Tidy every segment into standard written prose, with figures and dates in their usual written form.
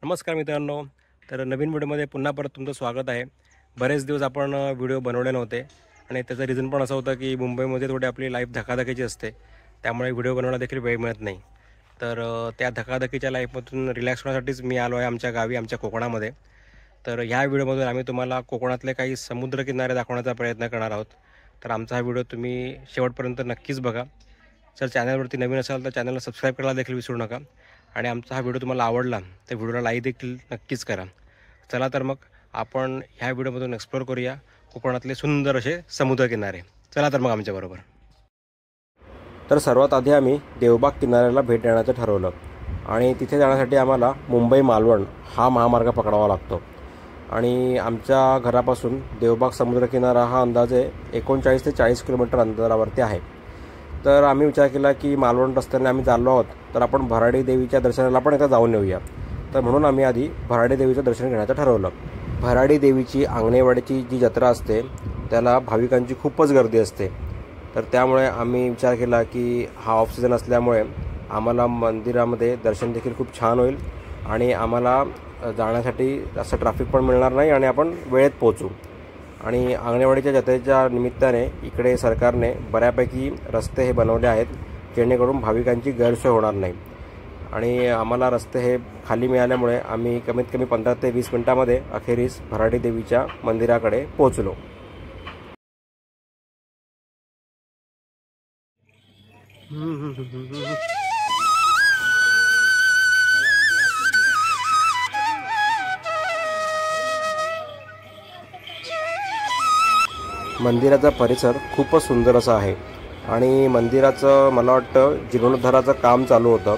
नमस्कार मित्रांनो. तर नवीन व्हिडिओमध्ये पुन्हा परत तुमचं स्वागत आहे. बरेच दिवस आपण व्हिडिओ बनवले नव्हते आणि त्याचं रिझन पण असं होतं की मुंबईमध्ये थोडी आपली लाईफ धकाधकीची असते, त्यामुळे व्हिडिओ बनवायला देखील वेळ मिळत नाही. तर त्या धकाधकीच्या लाईफमधून रिलॅक्स होण्यासाठीच मी आलो आहे आमच्या गावी, आमच्या कोकणामध्ये. तर ह्या व्हिडिओमधून आम्ही तुम्हाला कोकणातले काही समुद्रकिनारे दाखवण्याचा प्रयत्न करणार आहोत. तर आमचा हा व्हिडिओ तुम्ही शेवटपर्यंत नक्कीच बघा. जर चॅनलवरती नवीन असाल तर चॅनलला सबस्क्राईब करायला देखील विसरू नका. आणि आमचा हा व्हिडिओ तुम्हाला आवडला तर व्हिडिओला लाईक देखील नक्कीच करा. चला तर मग आपण ह्या व्हिडिओमधून एक्सप्लोर करूया कोकणातले सुंदर असे समुद्रकिनारे. चला तर मग आमच्याबरोबर. तर सर्वात आधी आम्ही देवबाग किनाऱ्याला भेट देण्याचं ठरवलं आणि तिथे जाण्यासाठी आम्हाला मुंबई मालवण हा महामार्ग पकडावा लागतो. आणि आमच्या घरापासून देवबाग समुद्रकिनारा हा अंदाजे 39 ते 40 किलोमीटर अंतरावरती आहे. तर आम्ही विचार केला की मालवण रस्त्याने आम्ही चाललो आहोत तर आपण भराडी देवीच्या दर्शनाला पण एकदा जाऊन येऊया. तर म्हणून आम्ही आधी भराडी देवीचं दर्शन घेण्याचं ठरवलं. भराडी देवीची आंगणेवाडीची जी जत्रा असते त्याला भाविकांची खूपच गर्दी असते. तर त्यामुळे आम्ही विचार केला की हा ऑफ सीझन असल्यामुळे आम्हाला मंदिरामध्ये दर्शन देखील खूप छान होईल आणि आम्हाला जाण्यासाठी जास्त ट्रॅफिक पण मिळणार नाही आणि आपण वेळेत पोहोचू. आणि आंगणेवाडीच्या जत्रेच्या निमित्ताने इकडे सरकारने बऱ्यापैकी रस्ते हे बनवले आहेत जेणेकरून भाविकांची गैरसोय होणार नाही. आणि आम्हाला रस्ते हे खाली मिळाल्यामुळे आम्ही कमीत कमी 15 ते 20 मिनिटांमध्ये अखेरीस भराडी देवीच्या मंदिराकडे पोहोचलो. मंदिराचा परिसर खूपच सुंदर असा आहे आणि मंदिराचं मला वाटतं जीर्णोद्धाराचं काम चालू होतं,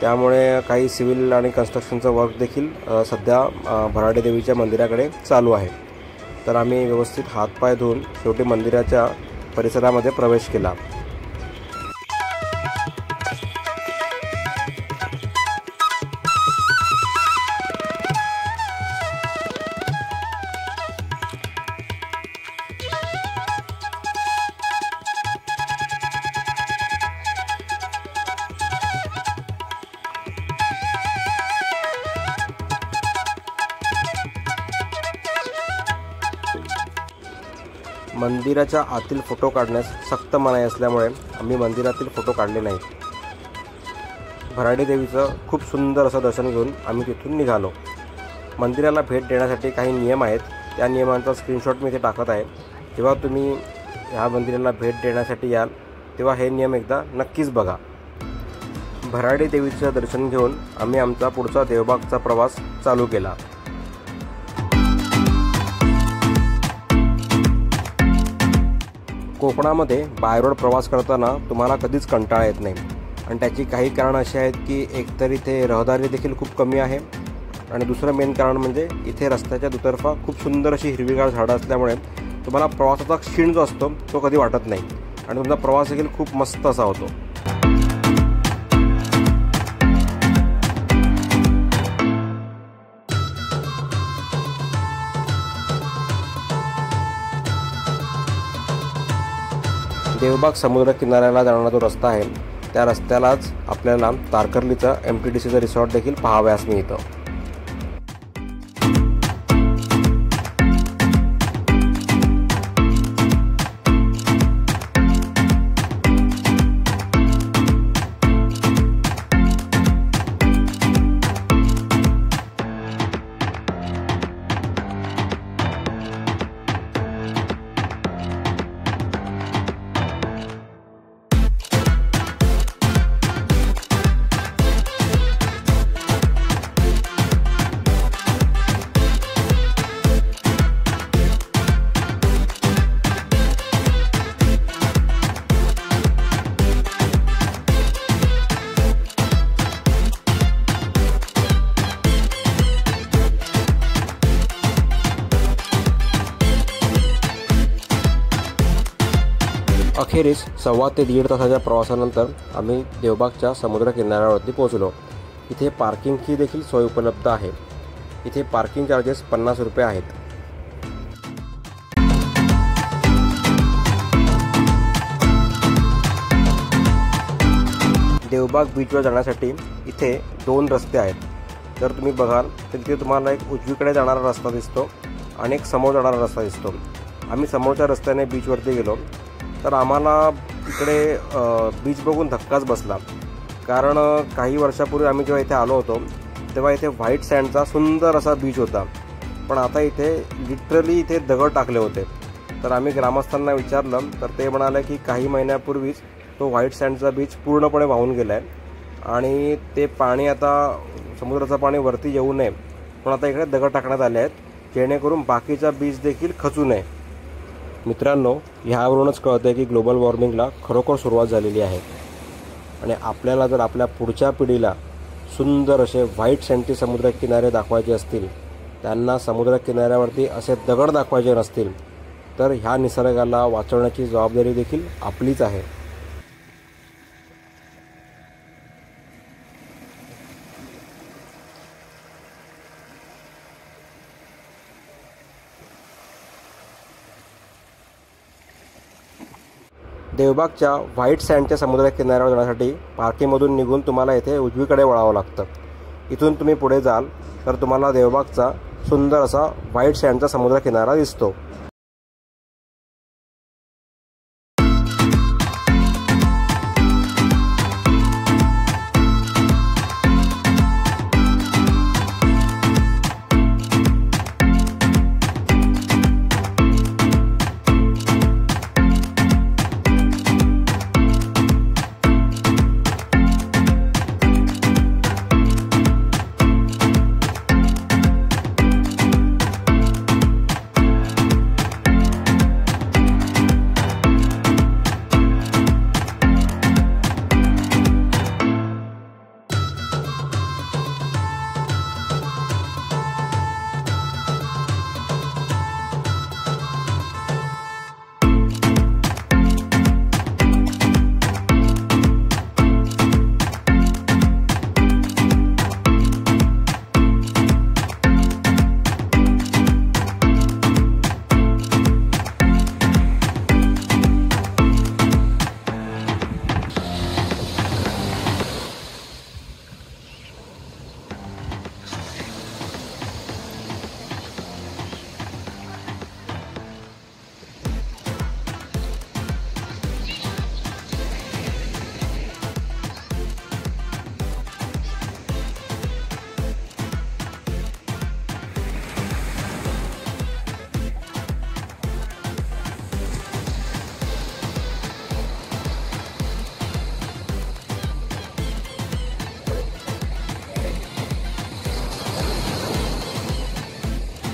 त्यामुळे काही सिव्हिल आणि कन्स्ट्रक्शनचं वर्क देखील सध्या भराडी देवीच्या मंदिराकडे चालू आहे. तर आम्ही व्यवस्थित हातपाय धुवून शेवटी मंदिराच्या परिसरामध्ये प्रवेश केला. मंदिराच्या आतील फोटो काढण्यास सक्त मनाई असल्यामुळे आम्ही मंदिरातील फोटो काढले नाहीत. भराडी देवीचं खूप सुंदर असं दर्शन घेऊन आम्ही तिथून निघालो. मंदिराला भेट देण्यासाठी काही नियम आहेत, त्या नियमांचा स्क्रीनशॉट मी इथे टाकत आहे. जेव्हा तुम्ही ह्या मंदिराला भेट देण्यासाठी याल तेव्हा हे नियम एकदा नक्कीच बघा. भराडी देवीचं दर्शन घेऊन आम्ही आमचा पुढचा देवबागचा प्रवास चालू केला. कोकणामध्ये बाय रोड प्रवास करताना तुम्हाला कधीच कंटाळा येत नाही आणि त्याची काही कारणं अशी आहेत की एकतर इथे रहदारी देखील खूप कमी आहे आणि दुसरं मेन कारण म्हणजे इथे रस्त्याच्या दुतर्फा खूप सुंदर अशी हिरवीगार झाडं असल्यामुळे तुम्हाला प्रवासाचा क्षीण जो असतो तो कधी वाटत नाही आणि तुमचा प्रवास देखील खूप मस्त असा होतो. देवबाग समुद्र किनाऱ्याला जाणारा जो रस्ता आहे त्या रस्त्यालाच आपल्याला तारकर्लीचं MTDCचं रिसॉर्ट देखील पाहावयास मिळतं. अखेरीस 1.25 ते 1.5 तासाच्या प्रवासानंतर आम्ही देवबागच्या समुद्र किनाऱ्यावरती पोहोचलो. इथे पार्किंगची देखील सोय उपलब्ध आहे. इथे पार्किंग चार्जेस 50 रुपये आहेत. देवबाग बीचवर जाण्यासाठी इथे 2 रस्ते आहेत. जर तुम्ही बघाल तर तिथे तुम्हाला एक उजवीकडे जाणारा रस्ता दिसतो आणि एक समोर जाणारा रस्ता दिसतो. आम्ही समोरच्या रस्त्याने बीचवरती गेलो तर आम्हाला इकडे बीच बघून धक्काच बसला. कारण काही वर्षापूर्वी आम्ही जेव्हा इथे आलो होतो तेव्हा इथे व्हाईट सँडचा सुंदर असा बीच होता, पण आता इथे लिटरली इथे दगड टाकले होते. तर आम्ही ग्रामस्थांना विचारलं तर ते म्हणाले की काही महिन्यापूर्वीच तो व्हाईट सँडचा बीच पूर्णपणे वाहून गेला आहे आणि ते पाणी आता समुद्राचं पाणी वरती येऊ नये पण आता इकडे दगड टाकण्यात आले आहेत जेणेकरून बाकीचा बीच देखील खचू नये. मित्रांनो, ह्यावरूनच कळतं आहे की ग्लोबल वॉर्मिंगला खरोखर सुरुवात झालेली आहे आणि आपल्याला जर आपल्या पुढच्या पिढीला सुंदर असे व्हाईट सँडचे समुद्रकिनारे दाखवायचे असतील, त्यांना समुद्रकिनाऱ्यावरती असे दगड दाखवायचे नसतील, तर ह्या निसर्गाला वाचवण्याची जबाबदारी देखील आपलीच आहे. देवबागच्या व्हाईट सँडच्या समुद्रकिनाऱ्यावर जाण्यासाठी पार्किंगमधून निघून तुम्हाला इथे उजवीकडे वळावं लागतं. इथून तुम्ही पुढे जाल तर तुम्हाला देवबागचा सुंदर असा व्हाईट सँडचा समुद्रकिनारा दिसतो.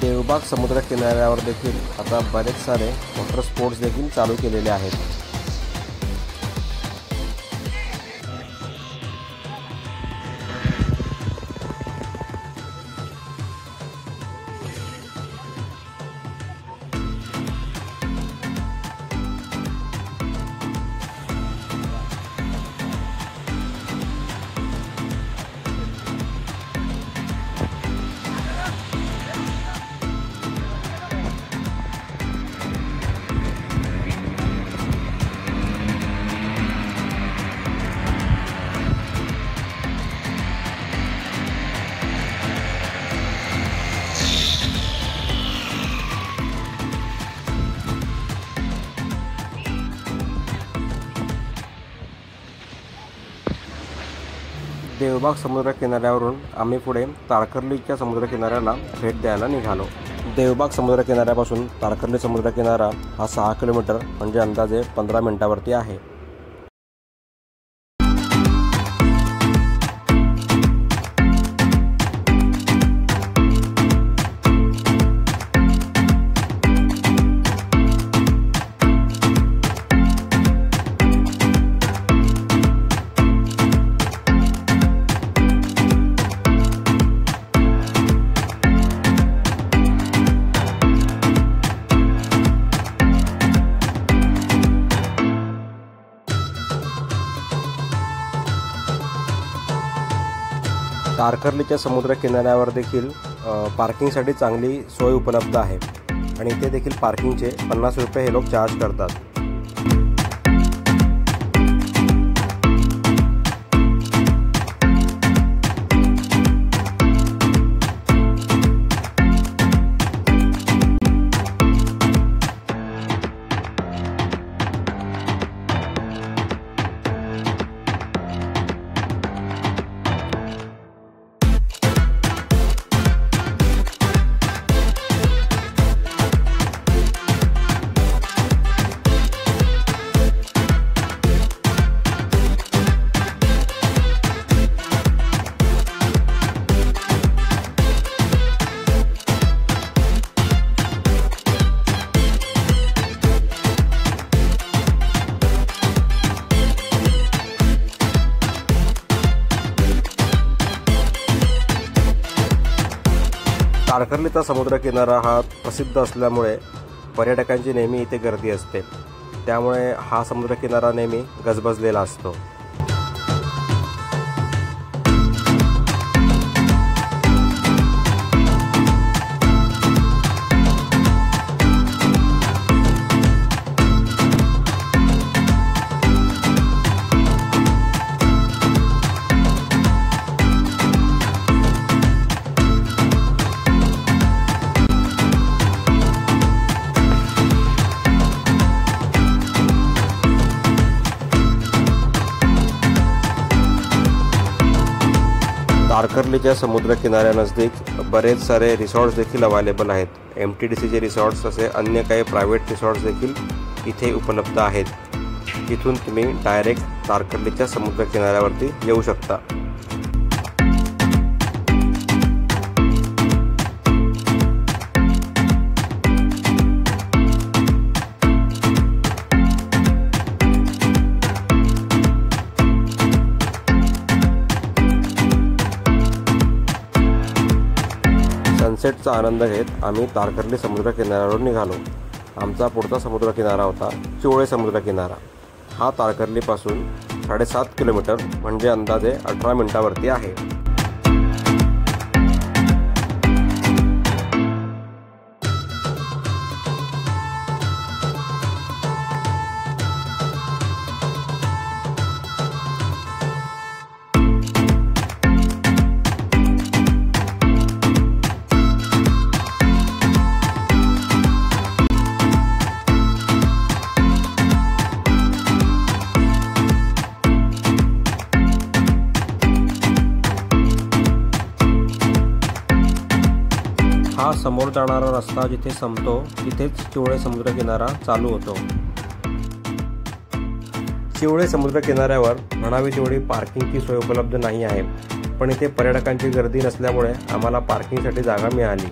देवबाग समुद्रकिनाऱ्यावर देखील आता बरेच सारे वॉटर स्पोर्ट्स देखील चालू केलेले आहेत. देवबाग समुद्रकिनाऱ्यावरून आम्ही पुढे तारकर्लीच्या समुद्रकिनाऱ्याला भेट द्यायला निघालो. देवबाग समुद्रकिनाऱ्यापासून तारकर्ली समुद्रकिनारा हा 6 किलोमीटर म्हणजे अंदाजे 15 मिनिटावरती आहे. तारकर्लीच्या समुद्रकिनाऱ्यावर देखील पार्किंगसाठी चांगली सोय उपलब्ध आहे आणि इथे देखील पार्किंगचे 50 रुपये हे लोक चार्ज करतात. तारकर्लीचा समुद्रकिनारा हा प्रसिद्ध असल्यामुळे पर्यटकांची नेहमी इथे गर्दी असते, त्यामुळे हा समुद्रकिनारा नेहमी गजबजलेला असतो। तारकर्लीच्या समुद्रकिनाऱ्यानजदीक बरेच सारे रिसॉर्ट्स देखील अवेलेबल आहेत। MTDCचे रिसॉर्ट्स तसे अन्य काही प्रायव्हेट रिसॉर्ट्स देखील इथे उपलब्ध आहेत। इथून तुम्ही डायरेक्ट तारकर्लीच्या समुद्रकिनाऱ्यावरती येऊ शकता। सनसेटचा आनंद घेत आम्ही तारकर्ली समुद्रकिनाऱ्यावर निघालो। आमचा पुढचा समुद्रकिनारा होता चिवळे समुद्रकिनारा। हा तारकर्लीपासून 7.5 किलोमीटर म्हणजे अंदाजे 18 मिनिटावरती आहे। हा समोर जाणारा रस्ता जिथे संपतो तिथेच चिवळे समुद्रकिनारा चालू होतो। चिवळे समुद्रकिनाऱ्यावर म्हणावी तेवढी पार्किंगची सोय उपलब्ध नाही आहे, पण इथे पर्यटकांची गर्दी नसल्यामुळे आम्हाला पार्किंगसाठी जागा मिळाली।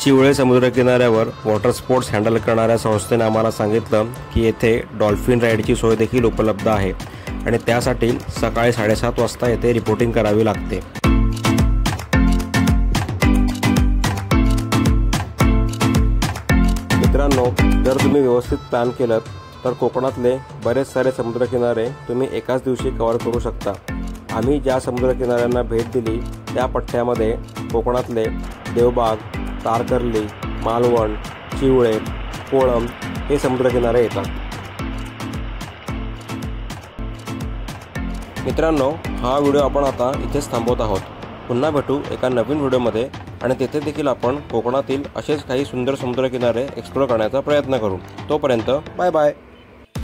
चिवळे समुद्रकिनाऱ्यावर वॉटर स्पोर्ट्स हँडल करणाऱ्या संस्थेने आम्हाला सांगितलं की येथे डॉल्फिन राईडची सोय देखील उपलब्ध आहे आणि त्यासाठी सकाळी 7:30 वाजता येथे रिपोर्टिंग करावी लागते। मित्रांनो, जर तुम्ही व्यवस्थित प्लॅन केलं तर कोकणातले बरेच सारे समुद्रकिनारे तुम्ही एकाच दिवशी कव्हर करू शकता। आम्ही ज्या समुद्रकिनाऱ्यांना भेट दिली त्या पट्ट्यामध्ये कोकणातले देवबाग, तारकर्ली, मालवण, चिवळे, कोळम हे समुद्रकिनारे येतात। मित्रांनो, हा व्हिडिओ आपण आता इथेच थांबवत आहोत। पुन्हा भेटू एका नवीन व्हिडिओमध्ये आणि तेथे देखील आपण कोकणातील असेच काही सुंदर समुद्रकिनारे एक्सप्लोर करण्याचा प्रयत्न करू। तोपर्यंत बाय बाय।